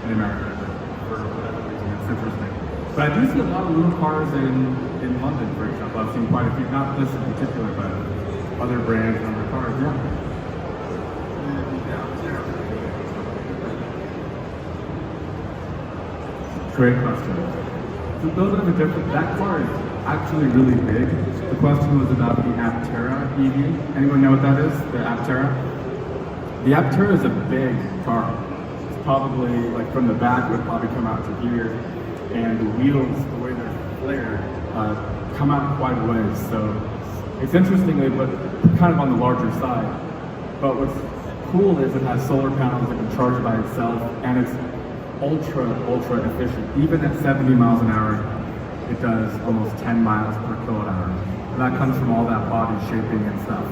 in America, for whatever reason. It's interesting. But I do see a lot of little cars in London, for example. I've seen quite a few, not this in particular, but other brands and other cars. Yeah. Great question. It's a little bit of a different, that car is actually really big. The question was about the Aptera EV. Anyone know what that is? The Aptera? The Aptera is a big car. It's probably, like from the back, would probably come out to here. And the wheels, the way they're flared, come out quite a ways. So it's interestingly, but kind of on the larger side. But what's cool is it has solar panels that can charge by itself, and it's ultra efficient. Even at 70 miles an hour, it does almost 10 miles per kilowatt hour. And that comes from all that body shaping and stuff.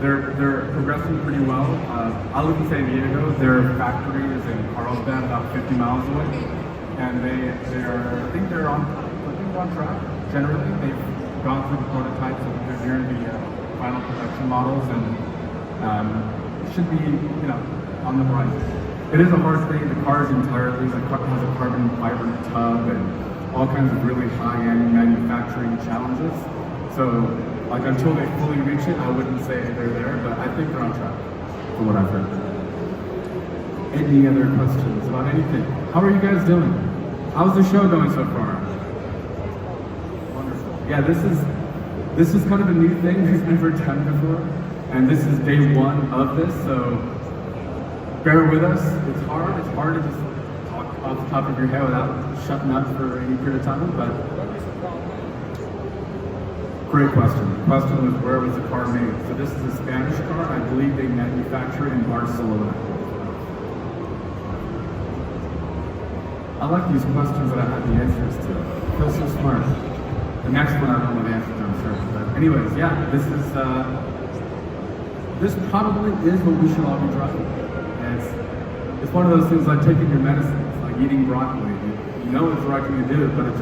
They're progressing pretty well. I live in San Diego. Their factory is in Carlsbad, about 50 miles away. And I think they're on track. Generally, they've gone through the prototypes and they're nearing the final production models, and it should be, on the horizon. It is a hard thing. The car is entirely, has a carbon fiber tub and all kinds of really high-end manufacturing challenges. So, like, until they fully reach it, I wouldn't say they're there, but I think they're on track, from what I've heard. Any other questions about anything? How are you guys doing? How's the show going so far? Wonderful. Yeah, this is kind of a new thing we've never done before, and this is day one of this, so bear with us. It's hard to just talk off the top of your head without shutting up for any period of time, but great question. The question was, where was the car made? So this is a Spanish car. I believe they manufacture it in Barcelona. I like these questions that I have the answers to. Feel so smart. The next one I don't know the answer to, I'm sure. But anyways, yeah, this probably is what we should all be driving. And it's one of those things like taking your medicine. It's like eating broccoli. You know it's the right thing to do, but it's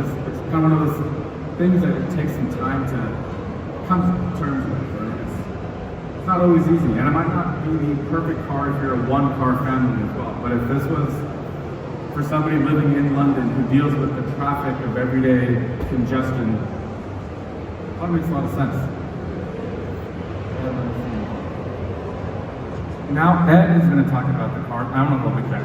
kind of one of those things that it takes some time to come to terms with. Right? It's not always easy, and it might not be the perfect car if you're a one-car family as well. But if this was for somebody living in London who deals with the traffic of everyday congestion, that makes a lot of sense. Now Ed is going to talk about the car. I don't know what we can.